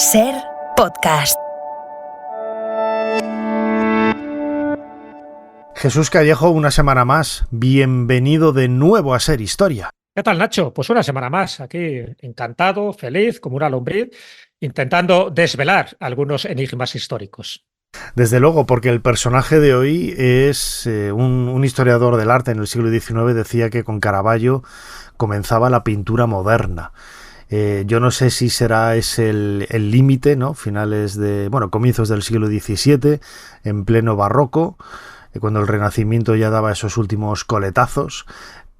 Ser podcast. Jesús Callejo, una semana más. Bienvenido de nuevo a Ser Historia. ¿Qué tal, Nacho? Pues una semana más, aquí encantado, feliz, como una lombriz, intentando desvelar algunos enigmas históricos. Desde luego, porque el personaje de hoy es un historiador del arte en el siglo XIX. Decía que con Caravaggio comenzaba la pintura moderna. Yo no sé si será ese el límite, ¿no? Comienzos del siglo XVII, en pleno barroco, cuando el Renacimiento ya daba esos últimos coletazos.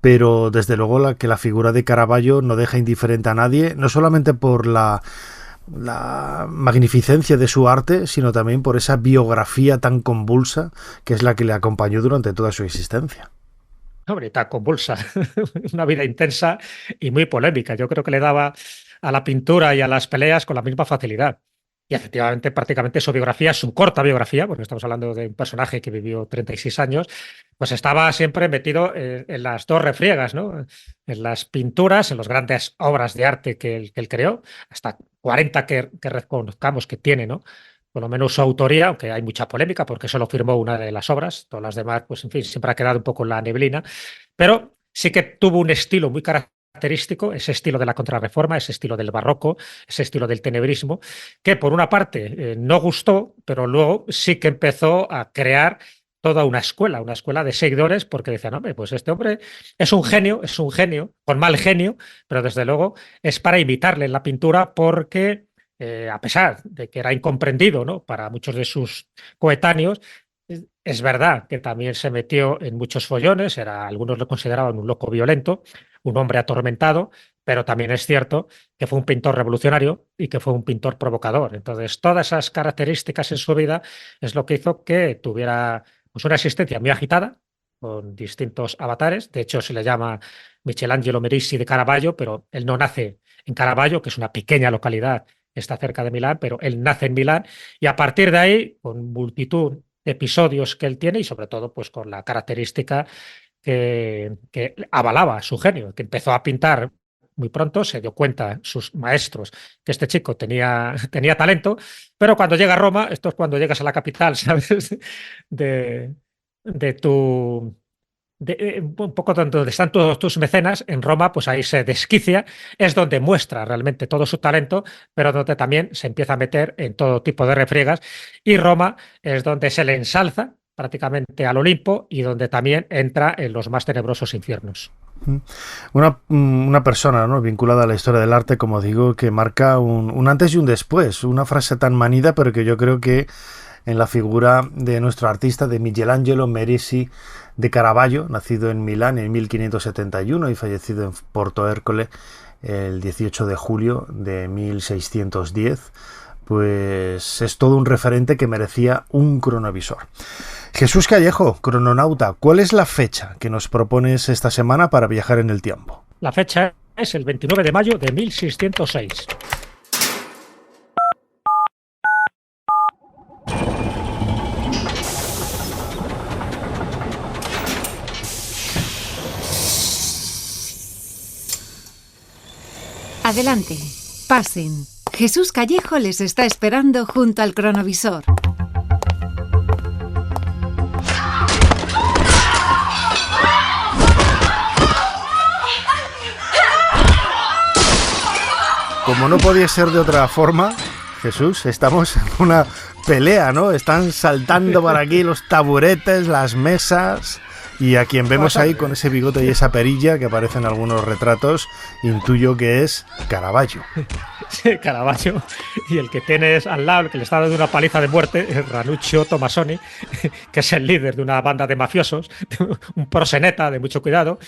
Pero desde luego la figura de Caravaggio no deja indiferente a nadie, no solamente por la magnificencia de su arte, sino también por esa biografía tan convulsa que es la que le acompañó durante toda su existencia. Hombre, tan convulsa, una vida intensa y muy polémica. Yo creo que le daba a la pintura y a las peleas con la misma facilidad. Y efectivamente, prácticamente su biografía, su corta biografía, porque estamos hablando de un personaje que vivió 36 años, pues estaba siempre metido en las dos refriegas, ¿no? En las pinturas, en las grandes obras de arte que él creó, hasta 40 que reconozcamos que tiene, ¿no? Por lo menos su autoría, aunque hay mucha polémica porque solo firmó una de las obras, todas las demás, pues en fin, siempre ha quedado un poco en la neblina, pero sí que tuvo un estilo muy característico, ese estilo de la Contrarreforma, ese estilo del barroco, ese estilo del tenebrismo, que por una parte no gustó, pero luego sí que empezó a crear toda una escuela de seguidores, porque decían, hombre, pues este hombre es un genio, con mal genio, pero desde luego es para imitarle en la pintura porque a pesar de que era incomprendido, ¿no?, para muchos de sus coetáneos, es verdad que también se metió en muchos follones, algunos lo consideraban un loco violento, un hombre atormentado, pero también es cierto que fue un pintor revolucionario y que fue un pintor provocador. Entonces, todas esas características en su vida es lo que hizo que tuviera pues una existencia muy agitada, con distintos avatares. De hecho, se le llama Michelangelo Merisi de Caravaggio, pero él no nace en Caravaggio, que es una pequeña localidad, está cerca de Milán, pero él nace en Milán y a partir de ahí, con multitud de episodios que él tiene y sobre todo pues con la característica que avalaba su genio, que empezó a pintar muy pronto, se dio cuenta sus maestros que este chico tenía talento, pero cuando llega a Roma, esto es cuando llegas a la capital, ¿sabes? de tu... un poco donde están todos tus mecenas, en Roma, pues ahí se desquicia, es donde muestra realmente todo su talento, pero donde también se empieza a meter en todo tipo de refriegas, y Roma es donde se le ensalza prácticamente al Olimpo y donde también entra en los más tenebrosos infiernos. Una persona, ¿no?, vinculada a la historia del arte, como digo, que marca un antes y un después, una frase tan manida, pero que yo creo que en la figura de nuestro artista, de Michelangelo Merisi de Caravaggio, nacido en Milán en 1571 y fallecido en Porto Ercole el 18 de julio de 1610, pues es todo un referente que merecía un cronovisor. Jesús Callejo, crononauta, ¿cuál es la fecha que nos propones esta semana para viajar en el tiempo? La fecha es el 29 de mayo de 1606. Adelante, pasen. Jesús Callejo les está esperando junto al cronovisor. Como no podía ser de otra forma, Jesús, estamos en una pelea, ¿no? Están saltando por aquí los taburetes, las mesas, y a quien vemos ahí con ese bigote y esa perilla que aparece en algunos retratos, intuyo que es Caravaggio. Sí, Caravaggio. Y el que tienes al lado, el que le está dando una paliza de muerte, es Ranuccio Tomasoni, que es el líder de una banda de mafiosos, un proseneta de mucho cuidado.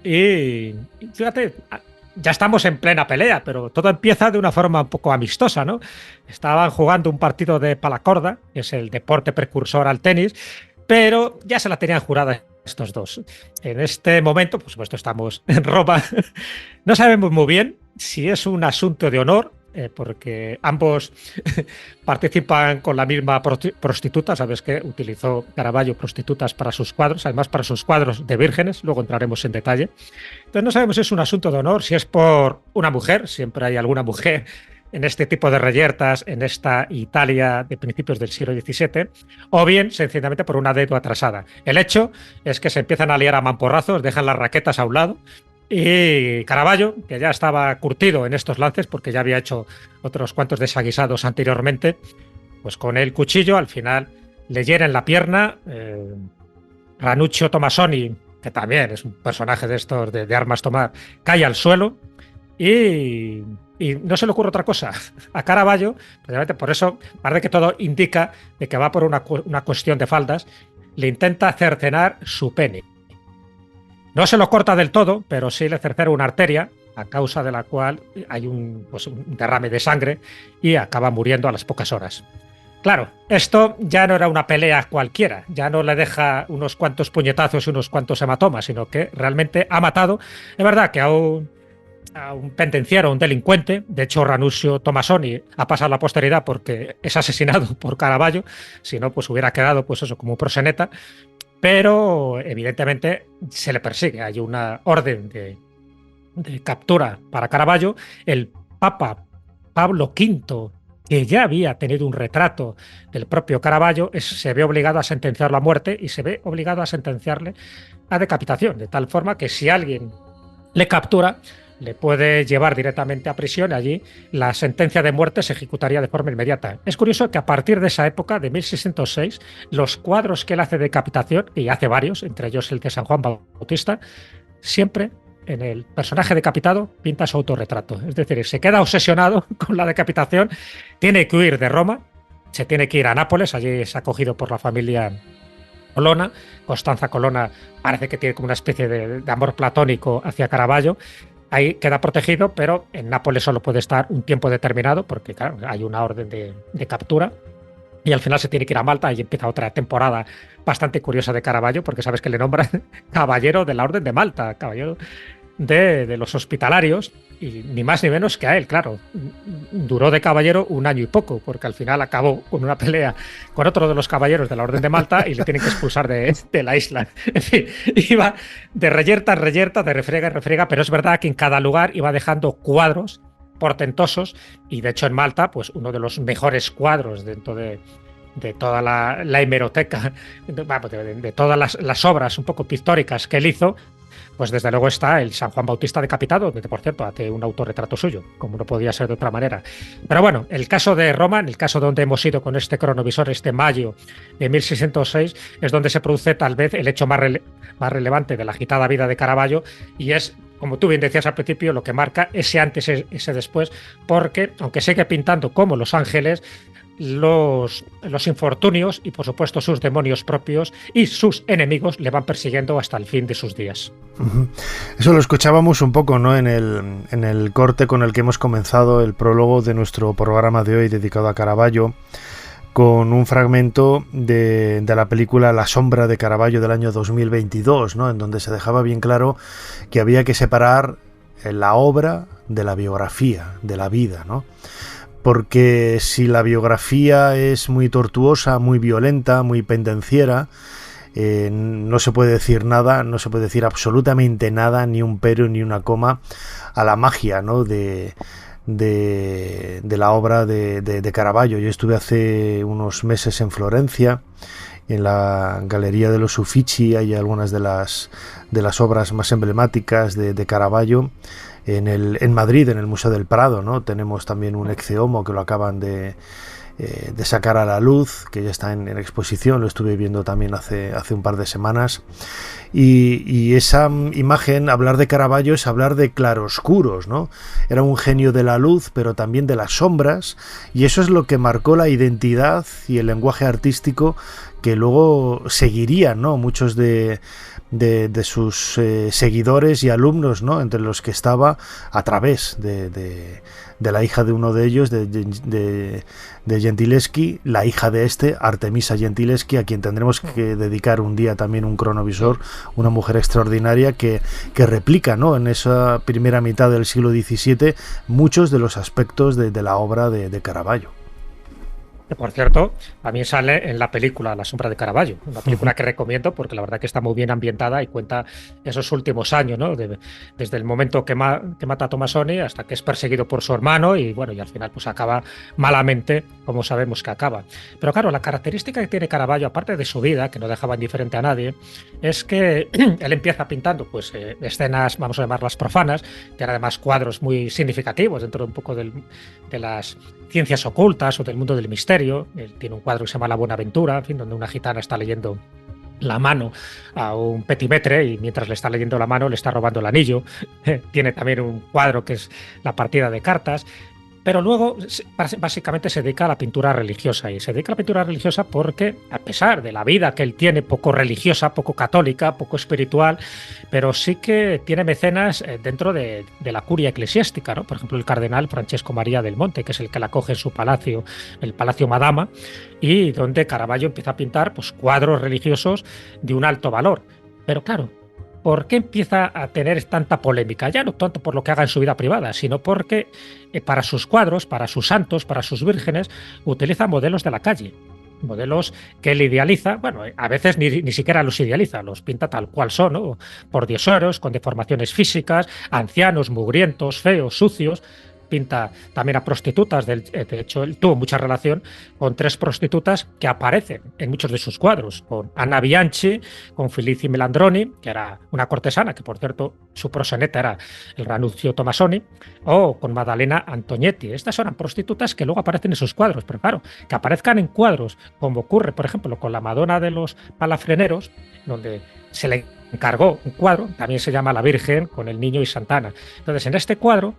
Y fíjate, ya estamos en plena pelea, pero todo empieza de una forma un poco amistosa, ¿no? Estaban jugando un partido de palacorda, que es el deporte precursor al tenis, pero ya se la tenían jurada estos dos. En este momento, por supuesto, estamos en Roma. No sabemos muy bien si es un asunto de honor, porque ambos participan con la misma prostituta. Sabes que utilizó Caravaggio prostitutas para sus cuadros, además para sus cuadros de vírgenes, luego entraremos en detalle. Entonces no sabemos si es un asunto de honor, si es por una mujer, siempre hay alguna mujer en este tipo de reyertas en esta Italia de principios del siglo XVII, o bien sencillamente por una deuda atrasada. El hecho es que se empiezan a liar a mamporrazos, dejan las raquetas a un lado y Caravaggio, que ya estaba curtido en estos lances porque ya había hecho otros cuantos desaguisados anteriormente, pues con el cuchillo al final le hiera en la pierna. Ranuccio Tomasoni, que también es un personaje de estos de armas tomar, cae al suelo y no se le ocurre otra cosa a Caravaggio, precisamente por eso parece que todo indica de que va por una cuestión de faldas, le intenta cercenar su pene. No se lo corta del todo, pero sí le cercena una arteria, a causa de la cual hay un derrame de sangre y acaba muriendo a las pocas horas. Claro, esto ya no era una pelea cualquiera, ya no le deja unos cuantos puñetazos y unos cuantos hematomas, sino que realmente ha matado, es verdad que a un pendenciero, un delincuente. De hecho, Ranuccio Tomasoni ha pasado a la posteridad porque es asesinado por Caravaggio, si no, pues hubiera quedado pues eso, como un proxeneta, pero evidentemente se le persigue, hay una orden de captura para Caravaggio. El Papa Pablo V, que ya había tenido un retrato del propio Caravaggio, se ve obligado a sentenciarlo a muerte y se ve obligado a sentenciarle a decapitación, de tal forma que si alguien le captura, le puede llevar directamente a prisión. Allí la sentencia de muerte se ejecutaría de forma inmediata. Es curioso que a partir de esa época, de 1606, los cuadros que él hace de decapitación, y hace varios, entre ellos el de San Juan Bautista, siempre en el personaje decapitado pinta su autorretrato. Es decir, se queda obsesionado con la decapitación, tiene que huir de Roma, se tiene que ir a Nápoles, allí es acogido por la familia Colonna. Costanza Colonna parece que tiene como una especie de amor platónico hacia Caravaggio. Ahí queda protegido, pero en Nápoles solo puede estar un tiempo determinado porque, claro, hay una orden de captura. Y al final se tiene que ir a Malta y empieza otra temporada bastante curiosa de Caravaggio, porque sabes que le nombran caballero de la Orden de Malta, caballero de los hospitalarios, y ni más ni menos que a él, claro. Duró de caballero un año y poco, porque al final acabó con una pelea con otro de los caballeros de la Orden de Malta y le tienen que expulsar de la isla. En fin, iba de reyerta en reyerta, de refriega en refriega, pero es verdad que en cada lugar iba dejando cuadros portentosos, y de hecho en Malta, pues uno de los mejores cuadros dentro de toda la hemeroteca, de todas las obras un poco pictóricas que él hizo, pues desde luego está el San Juan Bautista decapitado, donde por cierto hace un autorretrato suyo, como no podía ser de otra manera. Pero bueno, el caso de Roma, en el caso donde hemos ido con este cronovisor, este mayo de 1606, es donde se produce tal vez el hecho más relevante de la agitada vida de Caravaggio, y es, como tú bien decías al principio, lo que marca ese antes, ese después, porque aunque sigue pintando como Los Ángeles, los infortunios y por supuesto sus demonios propios y sus enemigos le van persiguiendo hasta el fin de sus días. Eso lo escuchábamos un poco, ¿no?, en el corte con el que hemos comenzado el prólogo de nuestro programa de hoy dedicado a Caravaggio, con un fragmento de la película La sombra de Caravaggio del año 2022, ¿no?, en donde se dejaba bien claro que había que separar la obra de la biografía, de la vida, ¿no? Porque si la biografía es muy tortuosa, muy violenta, muy pendenciera, no se puede decir nada, no se puede decir absolutamente nada, ni un pero ni una coma, a la magia, ¿no?, de la obra de Caravaggio. Yo estuve hace unos meses en Florencia, en la Galería de los Uffizi. Hay algunas de las obras más emblemáticas de Caravaggio. En Madrid, en el Museo del Prado, ¿no?, tenemos también un Ecce Homo que lo acaban de sacar a la luz, que ya está en exposición. Lo estuve viendo también hace un par de semanas. Y esa imagen, hablar de Caravaggio es hablar de claroscuros, ¿no? Era un genio de la luz, pero también de las sombras, y eso es lo que marcó la identidad y el lenguaje artístico que luego seguirían, ¿no?, muchos de sus seguidores y alumnos, ¿no?, entre los que estaba, a través de la hija de uno de ellos, de Gentileschi, la hija de Artemisa Gentileschi, a quien tendremos que dedicar un día también un cronovisor, una mujer extraordinaria que replica, ¿no?, en esa primera mitad del siglo XVII muchos de los aspectos de la obra de Caravaggio. Que por cierto, también sale en la película La sombra de Caravaggio, una película que recomiendo porque la verdad que está muy bien ambientada y cuenta esos últimos años, ¿no? Desde el momento que mata a Tomasoni hasta que es perseguido por su hermano y bueno, y al final pues acaba malamente, como sabemos que acaba. Pero claro, la característica que tiene Caravaggio, aparte de su vida, que no dejaba indiferente a nadie, es que él empieza pintando pues escenas, vamos a llamarlas profanas, que eran además cuadros muy significativos dentro de un poco de las ciencias ocultas o del mundo del misterio. Él tiene un cuadro que se llama La Buenaventura, en fin, donde una gitana está leyendo la mano a un petimetre y mientras le está leyendo la mano le está robando el anillo. Tiene también un cuadro que es La partida de cartas. Pero luego básicamente se dedica a la pintura religiosa y se dedica a la pintura religiosa porque a pesar de la vida que él tiene poco religiosa, poco católica, poco espiritual, pero sí que tiene mecenas dentro de la curia eclesiástica, ¿no? Por ejemplo, el cardenal Francesco María del Monte, que es el que la acoge en su palacio, el Palacio Madama, y donde Caravaggio empieza a pintar pues, cuadros religiosos de un alto valor. Pero claro, ¿por qué empieza a tener tanta polémica? Ya no tanto por lo que haga en su vida privada, sino porque para sus cuadros, para sus santos, para sus vírgenes, utiliza modelos de la calle. Modelos que él idealiza, bueno, a veces ni siquiera los idealiza, los pinta tal cual son, ¿no? Pordioseros, con deformaciones físicas, ancianos, mugrientos, feos, sucios. Pinta también a prostitutas, de hecho él tuvo mucha relación con 3 prostitutas que aparecen en muchos de sus cuadros, con Anna Bianchi, con Filippi Melandroni, que era una cortesana, que por cierto su proseneta era el Ranunzio Tomasoni, o con Maddalena Antognetti. Estas eran prostitutas que luego aparecen en sus cuadros, pero claro, que aparezcan en cuadros, como ocurre por ejemplo con la Madonna de los Palafreneros, donde se le encargó un cuadro, también se llama La Virgen con el Niño y Santana. Entonces en este cuadro,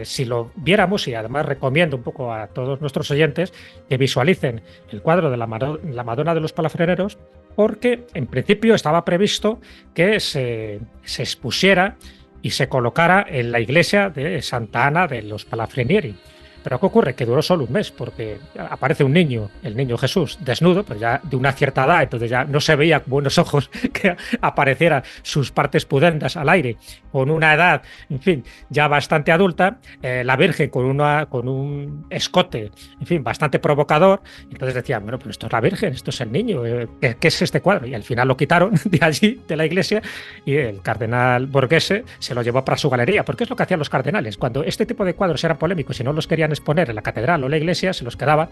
si lo viéramos, y además recomiendo un poco a todos nuestros oyentes que visualicen el cuadro de la Madonna de los Palafreneros, porque en principio estaba previsto que se expusiera y se colocara en la iglesia de Santa Ana de los Palafrenieri. Pero ¿qué ocurre? Que duró solo un mes, porque aparece un niño, el niño Jesús, desnudo, pero ya de una cierta edad, entonces ya no se veía con buenos ojos que aparecieran sus partes pudendas al aire, con una edad, en fin, ya bastante adulta, la Virgen con un escote, en fin, bastante provocador. Entonces decían, bueno, pero esto es la Virgen, esto es el niño, ¿qué es este cuadro? Y al final lo quitaron de allí, de la iglesia, y el cardenal Borghese se lo llevó para su galería, porque es lo que hacían los cardenales. Cuando este tipo de cuadros eran polémicos y no los querían exponer en la catedral o la iglesia, se los quedaba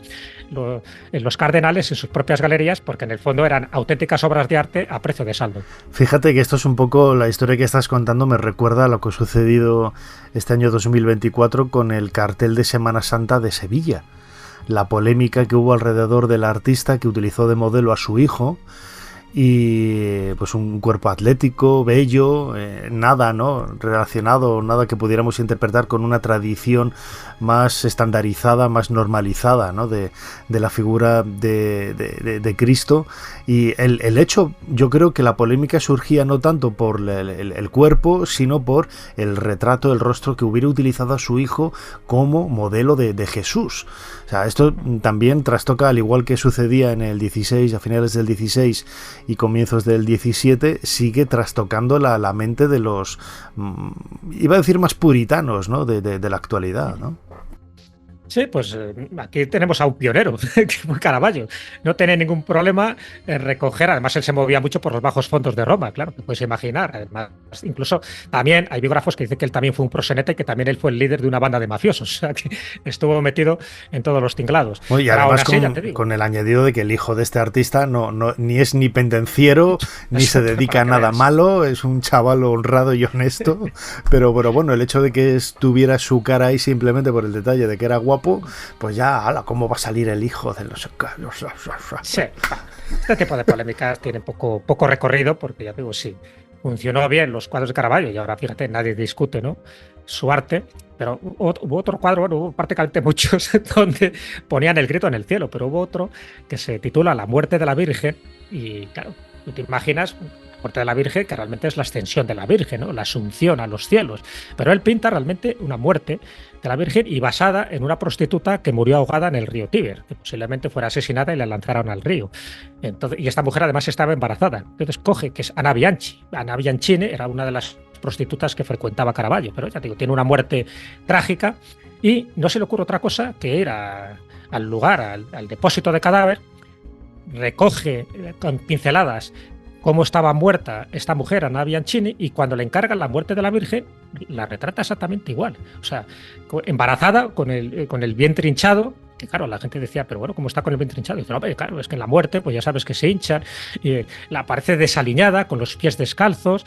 los cardenales en sus propias galerías, porque en el fondo eran auténticas obras de arte a precio de saldo. Fíjate que esto es un poco la historia que estás contando, me recuerda a lo que ha sucedido este año 2024 con el cartel de Semana Santa de Sevilla. La polémica que hubo alrededor del artista que utilizó de modelo a su hijo, y pues un cuerpo atlético, bello, nada, ¿no?, relacionado, nada que pudiéramos interpretar con una tradición más estandarizada, más normalizada, ¿no?, de la figura de Cristo. Y el hecho, yo creo que la polémica surgía no tanto por el cuerpo, sino por el retrato, el rostro que hubiera utilizado a su hijo como modelo de Jesús. O sea, esto también trastoca, al igual que sucedía en el 16, a finales del 16 y comienzos del 17, sigue trastocando la mente de los, iba a decir más puritanos, ¿no?, de la actualidad, ¿no? Sí, pues aquí tenemos a un pionero, que fue Caravaggio. No tiene ningún problema en recoger, además él se movía mucho por los bajos fondos de Roma, claro, te puedes imaginar. Además, incluso también hay biógrafos que dicen que él también fue un proseneta y que también él fue el líder de una banda de mafiosos, o sea, que estuvo metido en todos los tinglados. Bueno, y además con el añadido de que el hijo de este artista ni es ni pendenciero, ni se dedica a nada malo, es un chaval honrado y honesto, pero bueno, el hecho de que tuviera su cara ahí simplemente por el detalle de que era guapo, pues ya, ala, ¿cómo va a salir el hijo de los... Sí, este tipo de polémicas tienen poco recorrido, porque ya digo, sí, funcionó bien los cuadros de Caravaggio y ahora, fíjate, nadie discute, ¿no?, su arte, pero hubo otro cuadro, bueno, hubo prácticamente muchos donde ponían el grito en el cielo, pero hubo otro que se titula La muerte de la Virgen y, claro, tú te imaginas... La muerte de la Virgen, que realmente es la ascensión de la Virgen, ¿no?, la asunción a los cielos. Pero él pinta realmente una muerte de la Virgen y basada en una prostituta que murió ahogada en el río Tíber, que posiblemente fuera asesinada y la lanzaron al río. Entonces, y esta mujer además estaba embarazada. Entonces coge, que es Anna Bianchi. Anna Bianchini era una de las prostitutas que frecuentaba Caravaggio, pero ya digo, tiene una muerte trágica y no se le ocurre otra cosa que ir a al lugar, al depósito de cadáver, recoge con pinceladas cómo estaba muerta esta mujer, Anna Bianchini, y cuando le encargan la muerte de la Virgen, la retrata exactamente igual. O sea, embarazada, con el vientre hinchado, que claro, la gente decía, pero bueno, ¿cómo está con el vientre hinchado? Y dice, no, pero claro, es que en la muerte, pues ya sabes que se hinchan, y la aparece desaliñada, con los pies descalzos,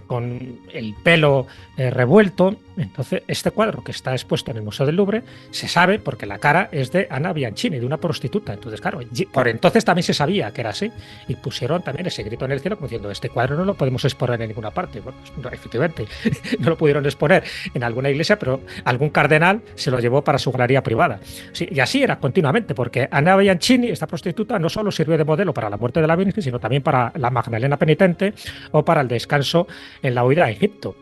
con el pelo revuelto. Entonces, este cuadro que está expuesto en el Museo del Louvre se sabe porque la cara es de Anna Bianchini, de una prostituta. Entonces, claro, por entonces también se sabía que era así. Y pusieron también ese grito en el cielo como diciendo, este cuadro no lo podemos exponer en ninguna parte. Bueno, pues, no, efectivamente, no lo pudieron exponer en alguna iglesia, pero algún cardenal se lo llevó para su galería privada. Sí, y así era continuamente, porque Anna Bianchini, esta prostituta, no solo sirvió de modelo para la muerte de la Virgen, sino también para la Magdalena penitente o para el descanso en la huida a Egipto.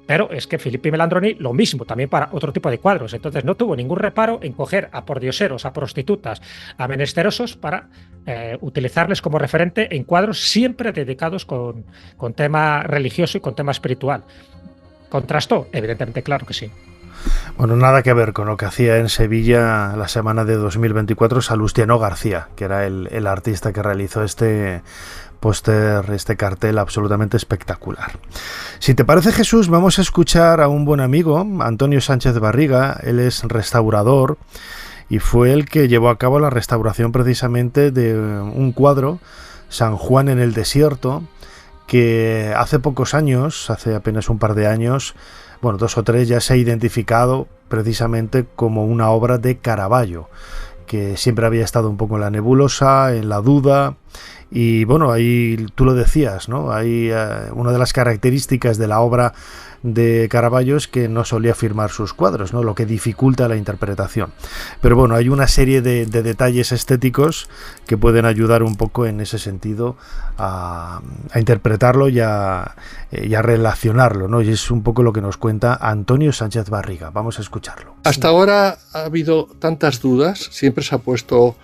Pero es que Filippi Melandroni lo mismo, también para otro tipo de cuadros. Entonces no tuvo ningún reparo en coger a pordioseros, a prostitutas, a menesterosos para utilizarles como referente en cuadros siempre dedicados con tema religioso y con tema espiritual. ¿Contrastó? Evidentemente, claro que sí. Bueno, nada que ver con lo que hacía en Sevilla la semana de 2024 Salustiano García, que era el artista que realizó este póster, este cartel absolutamente espectacular. Si te parece, Jesús, vamos a escuchar a un buen amigo, Antonio Sánchez Barriga. Él es restaurador y fue el que llevó a cabo la restauración precisamente de un cuadro, San Juan en el desierto, que hace pocos años, hace apenas un par de años, bueno, 2 o 3, ya se ha identificado precisamente como una obra de Caravaggio, que siempre había estado un poco en la nebulosa, en la duda. Y bueno, ahí tú lo decías, ¿no? Hay una de las características de la obra de Caravaggio es que no solía firmar sus cuadros, ¿no? Lo que dificulta la interpretación. Pero bueno, hay una serie de detalles estéticos que pueden ayudar un poco en ese sentido a interpretarlo y a relacionarlo, ¿no? Y es un poco lo que nos cuenta Antonio Sánchez Barriga. Vamos a escucharlo. Hasta ahora ha habido tantas dudas, siempre se ha puesto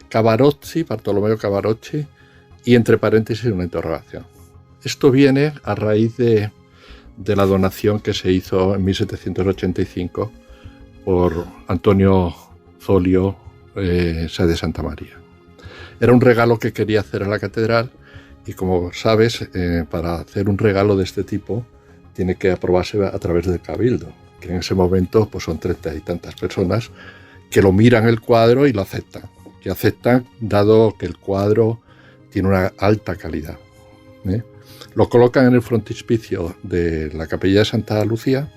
Cavarocci, Bartolomeo Cavarocci, y entre paréntesis una interrogación. Esto viene a raíz de la donación que se hizo en 1785 por Antonio Zolio Sá de Santa María. Era un regalo que quería hacer a la catedral y, como sabes, para hacer un regalo de este tipo tiene que aprobarse a través del Cabildo, que en ese momento pues, son 30 y tantas personas que lo miran el cuadro y lo aceptan. Que aceptan dado que el cuadro tiene una alta calidad. Lo colocan en el frontispicio de la Capilla de Santa Lucía.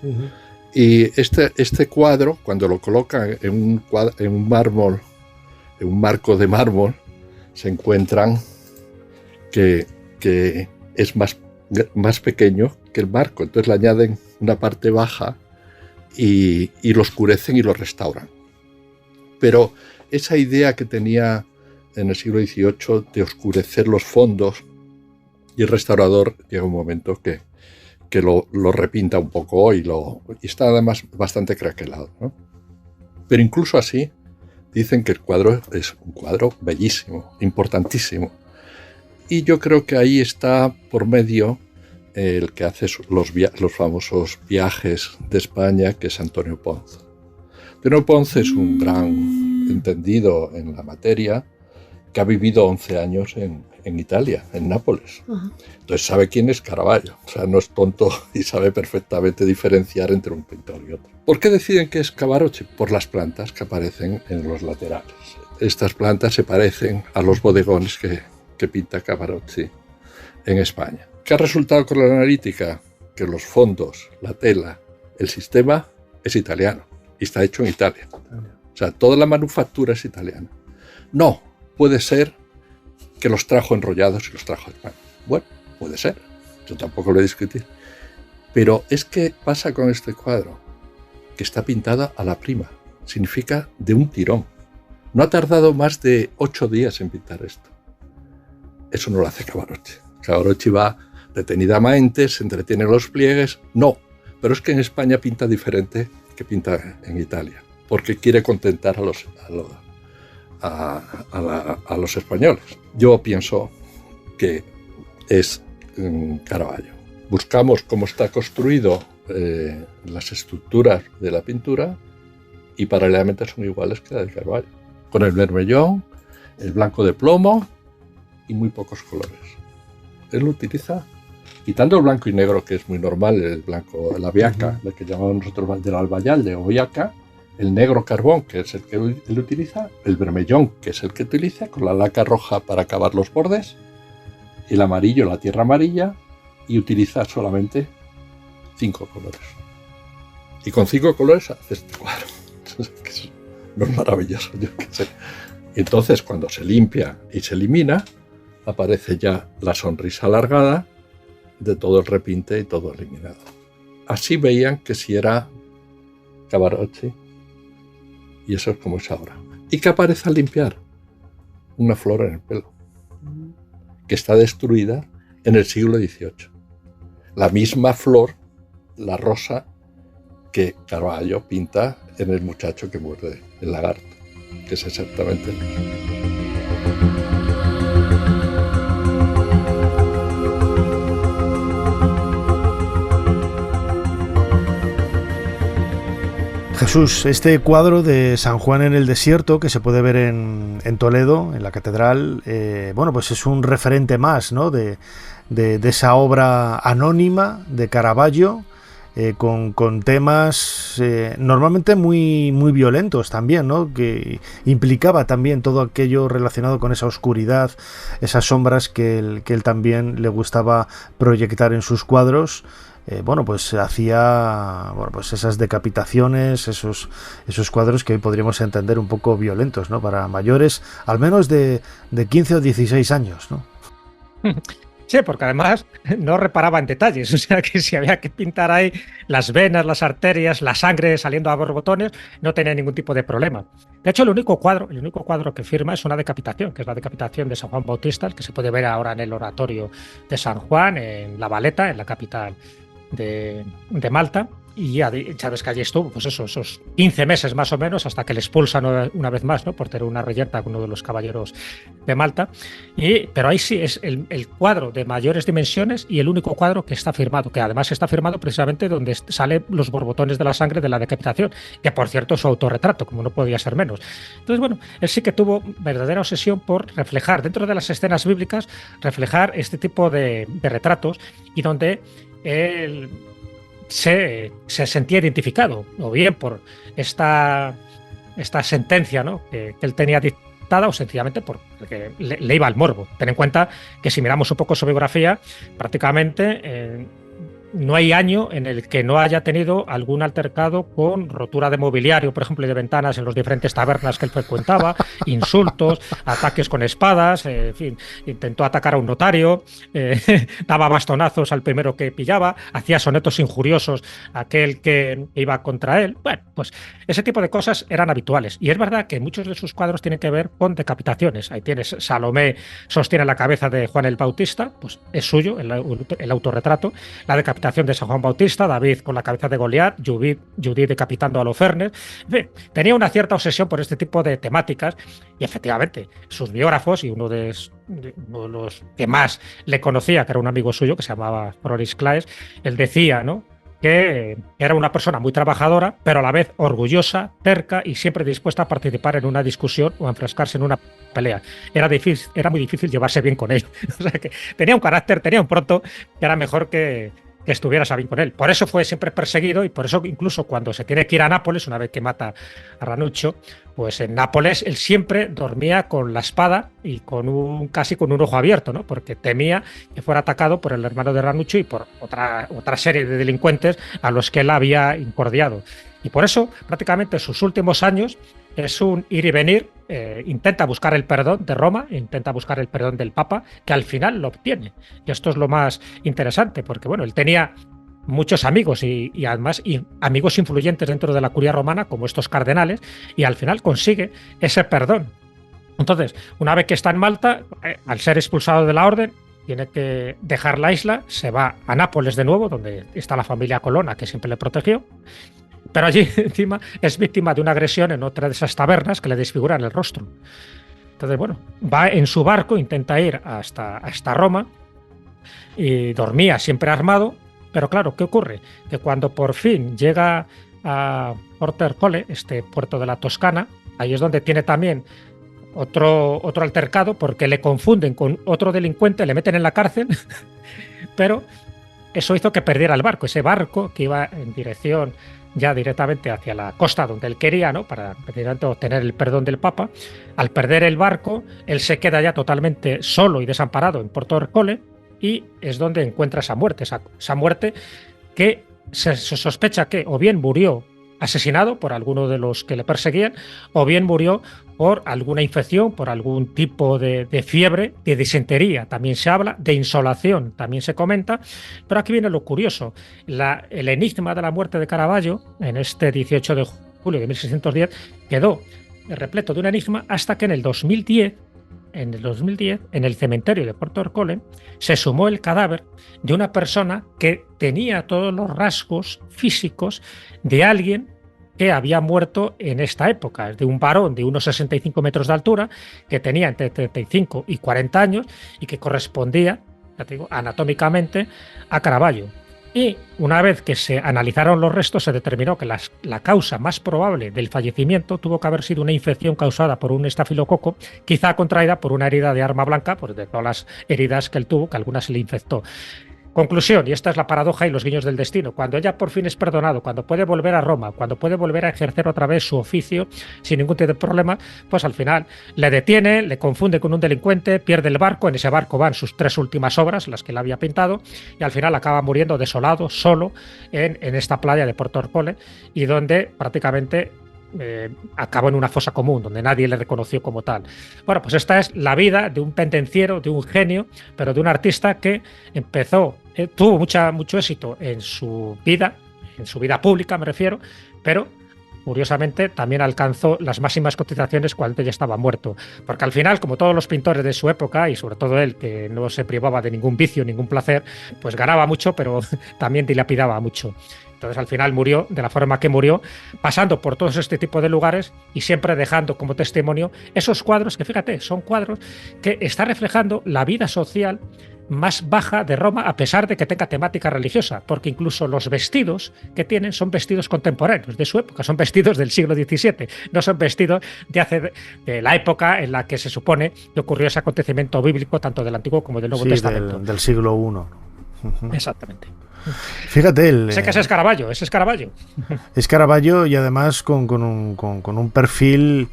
Y este cuadro, cuando lo colocan en un mármol, en un marco de mármol, se encuentran que es más pequeño que el marco. Entonces le añaden una parte baja y lo oscurecen y lo restauran. Pero esa idea que tenía en el siglo XVIII de oscurecer los fondos, y el restaurador llega un momento que lo repinta un poco y está además bastante craquelado, ¿no? Pero incluso así, dicen que el cuadro es un cuadro bellísimo, importantísimo. Y yo creo que ahí está por medio el que hace los famosos viajes de España, que es Antonio Ponz. Antonio Ponz es un gran entendido en la materia, que ha vivido 11 años en Italia, en Nápoles. Entonces sabe quién es Caravaggio. O sea, no es tonto y sabe perfectamente diferenciar entre un pintor y otro. ¿Por qué deciden que es Cavarocci? Por las plantas que aparecen en los laterales. Estas plantas se parecen a los bodegones que pinta Cavarocci en España. ¿Qué ha resultado con la analítica? Que los fondos, la tela, el sistema es italiano y está hecho en Italia. O sea, toda la manufactura es italiana. No, puede ser que los trajo enrollados y los trajo de España. Bueno, puede ser. Yo tampoco lo voy a discutir. Pero es que pasa con este cuadro, que está pintada a la prima. Significa de un tirón. No ha tardado más de 8 días en pintar esto. Eso no lo hace Cavarocci. Cavarocci va detenidamente, se entretiene en los pliegues. No, pero es que en España pinta diferente que pinta en Italia, porque quiere contentar a los españoles. Yo pienso que es Caravaggio. Buscamos cómo está construido las estructuras de la pintura y paralelamente son iguales que la de Caravaggio, con el vermellón, el blanco de plomo y muy pocos colores. Él lo utiliza, quitando el blanco y negro, que es muy normal, el blanco de la biaca, el que llamamos nosotros del albayalde o biaca, el negro carbón, que es el que él utiliza, el vermellón, que es el que utiliza, con la laca roja para acabar los bordes, el amarillo, la tierra amarilla, y utiliza solamente 5 colores. Y con 5 colores hace este cuadro. No es maravilloso, yo qué sé. Y entonces, cuando se limpia y se elimina, aparece ya la sonrisa alargada de todo el repinte y todo eliminado. Así veían que si era Cavarocci, y eso es como es ahora. ¿Y qué aparece al limpiar? Una flor en el pelo, que está destruida en el siglo XVIII. La misma flor, la rosa, que Caravaggio pinta en el muchacho que muerde el lagarto, que es exactamente el mismo. Jesús, este cuadro de San Juan en el desierto que se puede ver en Toledo, en la catedral, bueno, pues es un referente más, ¿no?, de esa obra anónima de Caravaggio, con temas normalmente muy violentos también, ¿no?, que implicaba también todo aquello relacionado con esa oscuridad, esas sombras que él también le gustaba proyectar en sus cuadros. Bueno, pues hacía, bueno, pues esas decapitaciones, esos cuadros que hoy podríamos entender un poco violentos, ¿no?, para mayores, al menos de 15 o 16 años, ¿no? Sí, porque además no reparaba en detalles, o sea que si había que pintar ahí las venas, las arterias, la sangre saliendo a borbotones, no tenía ningún tipo de problema. De hecho, el único cuadro que firma es una decapitación, que es la decapitación de San Juan Bautista, que se puede ver ahora en el oratorio de San Juan, en La Valeta, en la capital de Malta. Y ya sabes que allí estuvo, pues eso, esos 15 meses más o menos, hasta que le expulsan una vez más, ¿no?, por tener una reyerta con uno de los caballeros de Malta. Pero ahí sí es el cuadro de mayores dimensiones y el único cuadro que está firmado, que además está firmado precisamente donde salen los borbotones de la sangre de la decapitación, que por cierto es su autorretrato, como no podía ser menos. Entonces, bueno, él sí que tuvo verdadera obsesión por reflejar, dentro de las escenas bíblicas, reflejar este tipo de retratos, y donde él se sentía identificado, o bien por esta sentencia, ¿no?, que él tenía dictada, o sencillamente porque le iba al morbo. Ten en cuenta que si miramos un poco su biografía, prácticamente no hay año en el que no haya tenido algún altercado con rotura de mobiliario, por ejemplo, y de ventanas en las diferentes tabernas que él frecuentaba, insultos, ataques con espadas, en fin, intentó atacar a un notario, daba bastonazos al primero que pillaba, hacía sonetos injuriosos a aquel que iba contra él. Bueno, pues ese tipo de cosas eran habituales. Y es verdad que muchos de sus cuadros tienen que ver con decapitaciones. Ahí tienes, Salomé sostiene la cabeza de Juan el Bautista, pues es suyo, el autorretrato. La decapitación de San Juan Bautista, David con la cabeza de Goliat, Judith decapitando a Holofernes. En fin, tenía una cierta obsesión por este tipo de temáticas, y efectivamente sus biógrafos, y uno de los que más le conocía, que era un amigo suyo que se llamaba Floris Claes, él decía, ¿no?, que era una persona muy trabajadora, pero a la vez orgullosa, terca y siempre dispuesta a participar en una discusión o a enfrascarse en una pelea. Era muy difícil llevarse bien con él. O sea que tenía un carácter, tenía un pronto, que era mejor que estuvieras bien con él. Por eso fue siempre perseguido, y por eso incluso cuando se tiene que ir a Nápoles, una vez que mata a Ranuccio, pues en Nápoles él siempre dormía con la espada y casi con un ojo abierto, ¿no?, porque temía que fuera atacado por el hermano de Ranuccio y por otra serie de delincuentes a los que él había incordiado. Y por eso prácticamente sus últimos años es un ir y venir. Intenta buscar el perdón de Roma, intenta buscar el perdón del Papa, que al final lo obtiene. Y esto es lo más interesante, porque bueno, él tenía muchos amigos y además amigos influyentes dentro de la curia romana, como estos cardenales, y al final consigue ese perdón. Entonces, una vez que está en Malta, al ser expulsado de la orden, tiene que dejar la isla, se va a Nápoles de nuevo, donde está la familia Colonna, que siempre le protegió. Pero allí encima es víctima de una agresión en otra de esas tabernas que le desfiguran el rostro. Entonces, bueno, va en su barco, intenta ir hasta Roma, y dormía siempre armado. Pero claro, ¿qué ocurre? Que cuando por fin llega a Porto Ercole, este puerto de la Toscana. Ahí es donde tiene también otro altercado, porque le confunden con otro delincuente, le meten en la cárcel, pero eso hizo que perdiera el barco, ese barco que iba en dirección ya directamente hacia la costa donde él quería, ¿no? Para precisamente obtener el perdón del Papa. Al perder el barco, él se queda ya totalmente solo y desamparado en Porto Ercole, y es donde encuentra esa muerte que se sospecha que o bien murió asesinado por alguno de los que le perseguían, o bien murió por alguna infección, por algún tipo de fiebre, de disentería, también se habla, de insolación, también se comenta. Pero aquí viene lo curioso. El enigma de la muerte de Caravaggio, en este 18 de julio de 1610, quedó repleto de un enigma hasta que en el 2010, en el cementerio de Porto Ercole, se sumó el cadáver de una persona que tenía todos los rasgos físicos de alguien que había muerto en esta época, de un varón de unos 65 metros de altura, que tenía entre 35 y 40 años y que correspondía, ya te digo, anatómicamente a Caravaggio. Y una vez que se analizaron los restos, se determinó que la causa más probable del fallecimiento tuvo que haber sido una infección causada por un estafilococo, quizá contraída por una herida de arma blanca, pues de todas las heridas que él tuvo, que algunas se le infectó. Conclusión, y esta es la paradoja y los guiños del destino: cuando ella por fin es perdonado, cuando puede volver a Roma, cuando puede volver a ejercer otra vez su oficio sin ningún tipo de problema, pues al final le detiene, le confunde con un delincuente, pierde el barco, en ese barco van sus 3 últimas obras, las que él había pintado, y al final acaba muriendo desolado, solo, en esta playa de Porto Ercole, y donde prácticamente acabó en una fosa común, donde nadie le reconoció como tal. Bueno, pues esta es la vida de un pendenciero, de un genio, pero de un artista que tuvo mucho éxito en su vida pública, me refiero, pero curiosamente también alcanzó las máximas cotizaciones cuando ya estaba muerto, porque al final, como todos los pintores de su época, y sobre todo él, que no se privaba de ningún vicio, ningún placer, pues ganaba mucho, pero también dilapidaba mucho. Entonces al final murió de la forma que murió, pasando por todos este tipo de lugares y siempre dejando como testimonio esos cuadros que, fíjate, son cuadros que están reflejando la vida social más baja de Roma, a pesar de que tenga temática religiosa, porque incluso los vestidos que tienen son vestidos contemporáneos de su época, son vestidos del siglo XVII, no son vestidos de la época en la que se supone que ocurrió ese acontecimiento bíblico, tanto del Antiguo como del Nuevo Testamento. Del siglo I. Exactamente. Fíjate, sé que ese es Caravaggio. Es Caravaggio, y además con un perfil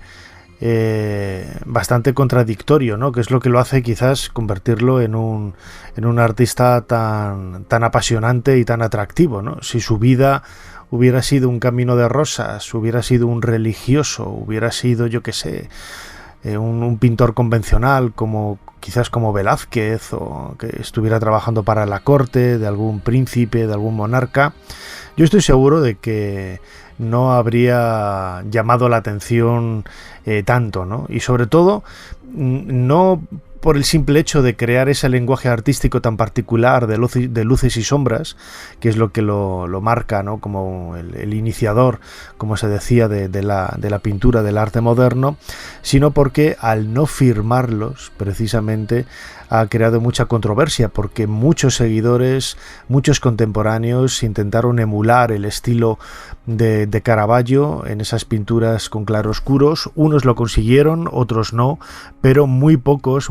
bastante contradictorio, ¿no? Que es lo que lo hace quizás convertirlo en un artista tan apasionante y tan atractivo, ¿no? Si su vida hubiera sido un camino de rosas, hubiera sido un religioso, hubiera sido, yo qué sé, un pintor convencional quizás como Velázquez, o que estuviera trabajando para la corte de algún príncipe, de algún monarca, yo estoy seguro de que no habría llamado la atención tanto, ¿no? Y sobre todo, no por el simple hecho de crear ese lenguaje artístico tan particular de luces y sombras, que es lo que lo marca, ¿no? Como el iniciador, como se decía, de la pintura, del arte moderno, sino porque al no firmarlos, precisamente, ha creado mucha controversia, porque muchos seguidores, muchos contemporáneos intentaron emular el estilo de Caravaggio en esas pinturas con claroscuros. Unos lo consiguieron, otros no, pero muy pocos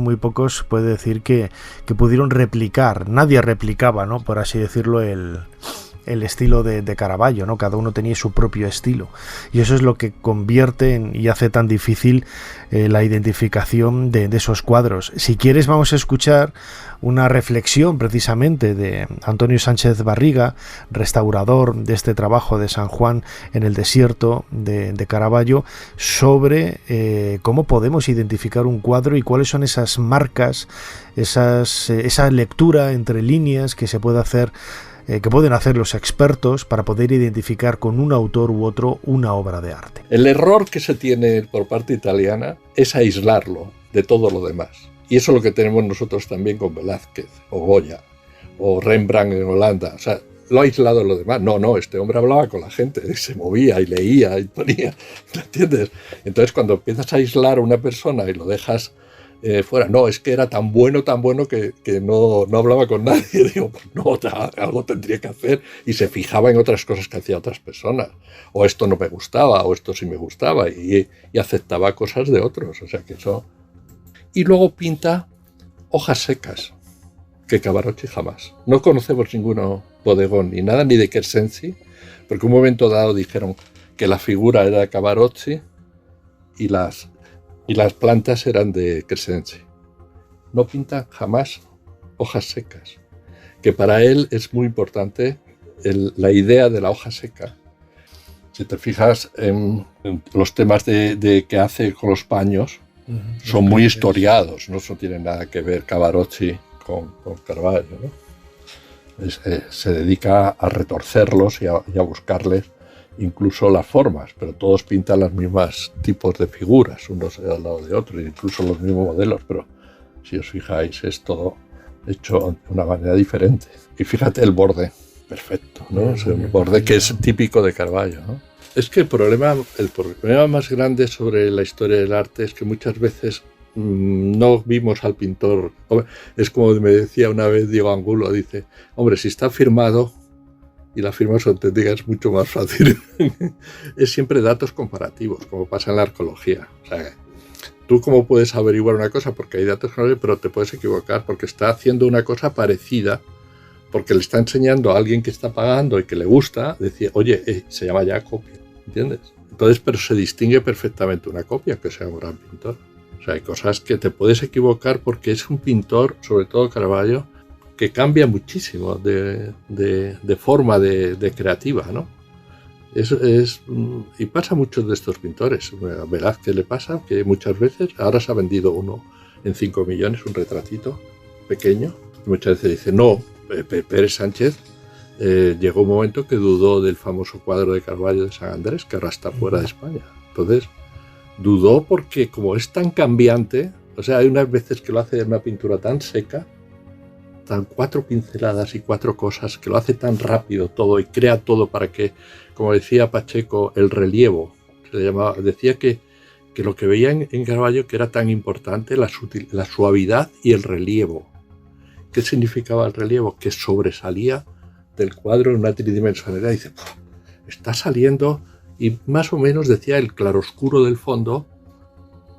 puede decir que pudieron replicar. Nadie replicaba, ¿no? Por así decirlo, el estilo de Caravaggio, ¿no? Cada uno tenía su propio estilo, y eso es lo que convierte y hace tan difícil la identificación de esos cuadros. Si quieres, vamos a escuchar una reflexión precisamente de Antonio Sánchez Barriga, restaurador de este trabajo de San Juan en el desierto de Caravaggio, sobre cómo podemos identificar un cuadro y cuáles son esas marcas, esa lectura entre líneas que se puede hacer, que pueden hacer los expertos para poder identificar con un autor u otro una obra de arte. El error que se tiene por parte italiana es aislarlo de todo lo demás. Y eso es lo que tenemos nosotros también con Velázquez, o Goya, o Rembrandt en Holanda. O sea, lo ha aislado de lo demás. No, este hombre hablaba con la gente, se movía y leía y ponía, ¿entiendes? Entonces, cuando empiezas a aislar a una persona y lo dejas fuera. No, es que era tan bueno que no hablaba con nadie. Digo, pues no, algo tendría que hacer, y se fijaba en otras cosas que hacían otras personas. O esto no me gustaba, o esto sí me gustaba, y aceptaba cosas de otros. O sea que eso... Y luego pinta hojas secas, que Cavarocci jamás. No conocemos ninguno bodegón ni nada, ni de Crescenzi, porque un momento dado dijeron que la figura era de Cavarocci y las plantas eran de Crescenzi. No pinta jamás hojas secas, que para él es muy importante la idea de la hoja seca. Si te fijas en los temas de que hace con los paños, son muy historiados, no tienen nada que ver Cavarocci con Caravaggio, ¿no? Se dedica a retorcerlos y a buscarles incluso las formas, pero todos pintan los mismos tipos de figuras, unos al lado de otros, incluso los mismos modelos, pero si os fijáis es todo hecho de una manera diferente. Y fíjate el borde, perfecto, ¿no? Es un borde que es típico de Caravaggio, ¿no? Es que el problema más grande sobre la historia del arte es que muchas veces no vimos al pintor. Es como me decía una vez Diego Angulo, dice, hombre, si está firmado y la firma es auténtica es mucho más fácil. Es siempre datos comparativos, como pasa en la arqueología. O sea, tú cómo puedes averiguar una cosa, porque hay datos, pero te puedes equivocar, porque está haciendo una cosa parecida, porque le está enseñando a alguien que está pagando y que le gusta, decir, oye, se llama ya copia, ¿entiendes? Entonces, pero se distingue perfectamente una copia que sea un gran pintor. O sea, hay cosas que te puedes equivocar porque es un pintor, sobre todo Caravaggio, que cambia muchísimo de forma de creativa, ¿no? Y pasa a muchos de estos pintores. A Velázquez le pasa que muchas veces, ahora se ha vendido uno en 5 millones, un retratito pequeño, y muchas veces dice, no, Pérez Sánchez llegó un momento que dudó del famoso cuadro de Caravaggio de San Andrés, que ahora está fuera de España. Entonces, dudó porque como es tan cambiante, o sea, hay unas veces que lo hace en una pintura tan seca, tan 4 pinceladas y 4 cosas, que lo hace tan rápido todo y crea todo para que, como decía Pacheco, el relievo, se le llamaba, decía que lo que veía en Caravaggio que era tan importante, la suavidad y el relievo. ¿Qué significaba el relievo? Que sobresalía del cuadro en una tridimensionalidad. Dice, está saliendo, y más o menos decía el claroscuro del fondo,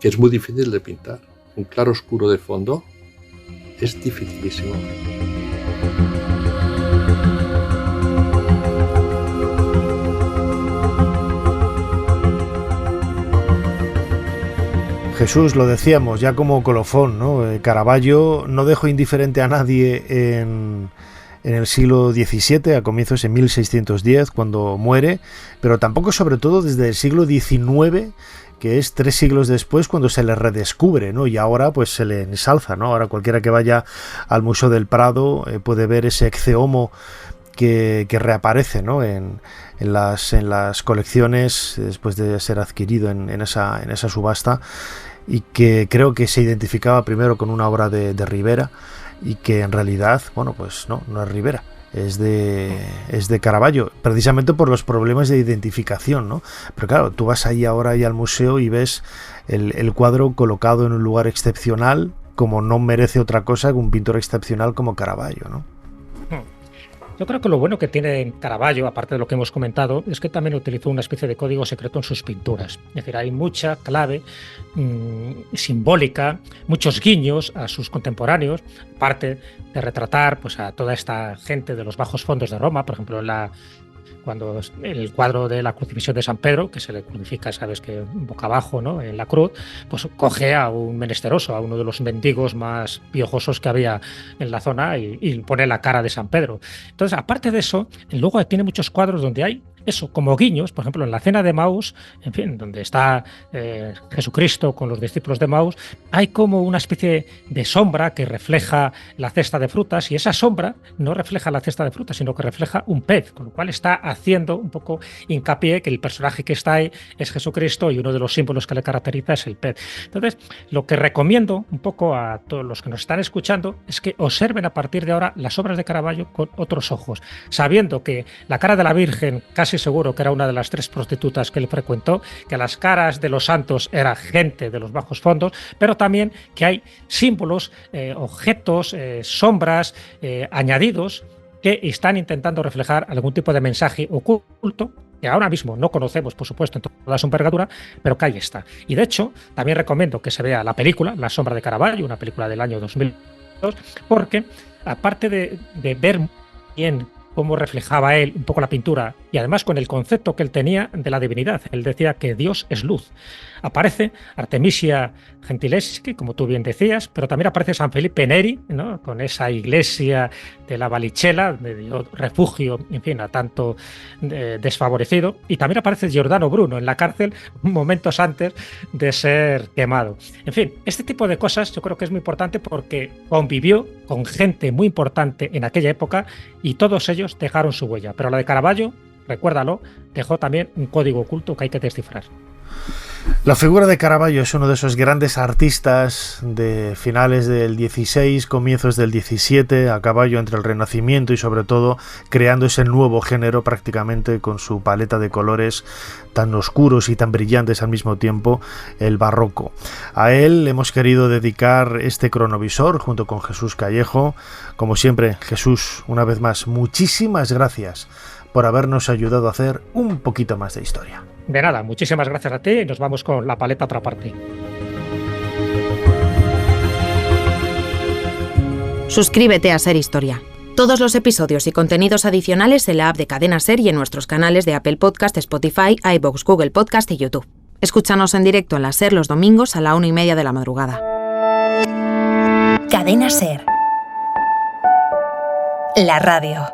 que es muy difícil de pintar. Un claroscuro de fondo es dificilísimo. Jesús, lo decíamos ya como colofón, ¿no? Caravaggio no dejó indiferente a nadie en el siglo XVII, a comienzos en 1610, cuando muere, pero tampoco, sobre todo, desde el siglo XIX, que es 3 siglos después, cuando se le redescubre, ¿no? Y ahora pues se le ensalza, ¿no? Ahora cualquiera que vaya al Museo del Prado puede ver ese Ecce Homo que reaparece, ¿no? en las colecciones después de ser adquirido en esa subasta, y que creo que se identificaba primero con una obra de Ribera, y que en realidad, bueno, pues no es Ribera, es de Caravaggio, precisamente por los problemas de identificación, ¿no? Pero claro, tú vas ahí ahora al museo y ves el cuadro colocado en un lugar excepcional, como no merece otra cosa que un pintor excepcional como Caravaggio, ¿no? Yo creo que lo bueno que tiene Caravaggio, aparte de lo que hemos comentado, es que también utilizó una especie de código secreto en sus pinturas. Es decir, hay mucha clave simbólica, muchos guiños a sus contemporáneos, aparte de retratar pues, a toda esta gente de los bajos fondos de Roma, por ejemplo, cuando el cuadro de la crucifixión de San Pedro, que se le crucifica, sabes que boca abajo, ¿no? En la cruz, pues coge a un menesteroso, a uno de los mendigos más piojosos que había en la zona, y pone la cara de San Pedro. Entonces, aparte de eso, luego tiene muchos cuadros donde hay eso, como guiños, por ejemplo, en la cena de Maús, en fin, donde está Jesucristo con los discípulos de Maús, hay como una especie de sombra que refleja la cesta de frutas, y esa sombra no refleja la cesta de frutas, sino que refleja un pez, con lo cual está haciendo un poco hincapié que el personaje que está ahí es Jesucristo, y uno de los símbolos que le caracteriza es el pez. Entonces, lo que recomiendo un poco a todos los que nos están escuchando es que observen a partir de ahora las obras de Caravaggio con otros ojos, sabiendo que la cara de la Virgen casi casi seguro que era una de las 3 prostitutas que él frecuentó, que las caras de los santos era gente de los bajos fondos, pero también que hay símbolos, objetos, sombras, añadidos que están intentando reflejar algún tipo de mensaje oculto que ahora mismo no conocemos, por supuesto, en toda su envergadura, pero que ahí está. Y de hecho, también recomiendo que se vea la película La sombra de Caravaggio, una película del año 2002, porque aparte de ver bien cómo reflejaba él un poco la pintura y además con el concepto que él tenía de la divinidad. Él decía que Dios es luz. Aparece Artemisia Gentileschi, como tú bien decías, pero también aparece San Felipe Neri, ¿no? Con esa iglesia de la Vallicella, de refugio, en fin, a tanto desfavorecido. Y también aparece Giordano Bruno en la cárcel momentos antes de ser quemado. En fin, este tipo de cosas yo creo que es muy importante porque convivió con gente muy importante en aquella época y todos ellos dejaron su huella. Pero la de Caravaggio, recuérdalo, dejó también un código oculto que hay que descifrar. La figura de Caravaggio es uno de esos grandes artistas de finales del 16, comienzos del 17, a caballo entre el Renacimiento y sobre todo creando ese nuevo género prácticamente con su paleta de colores tan oscuros y tan brillantes al mismo tiempo, el barroco. A él hemos querido dedicar este cronovisor junto con Jesús Callejo. Como siempre, Jesús, una vez más, muchísimas gracias por habernos ayudado a hacer un poquito más de historia. De nada, muchísimas gracias a ti y nos vamos con la paleta a otra parte. Suscríbete a Ser Historia. Todos los episodios y contenidos adicionales en la app de Cadena Ser y en nuestros canales de Apple Podcast, Spotify, iVoox, Google Podcast y YouTube. Escúchanos en directo en la Ser los domingos a la 1:30 de la madrugada. Cadena Ser. La radio.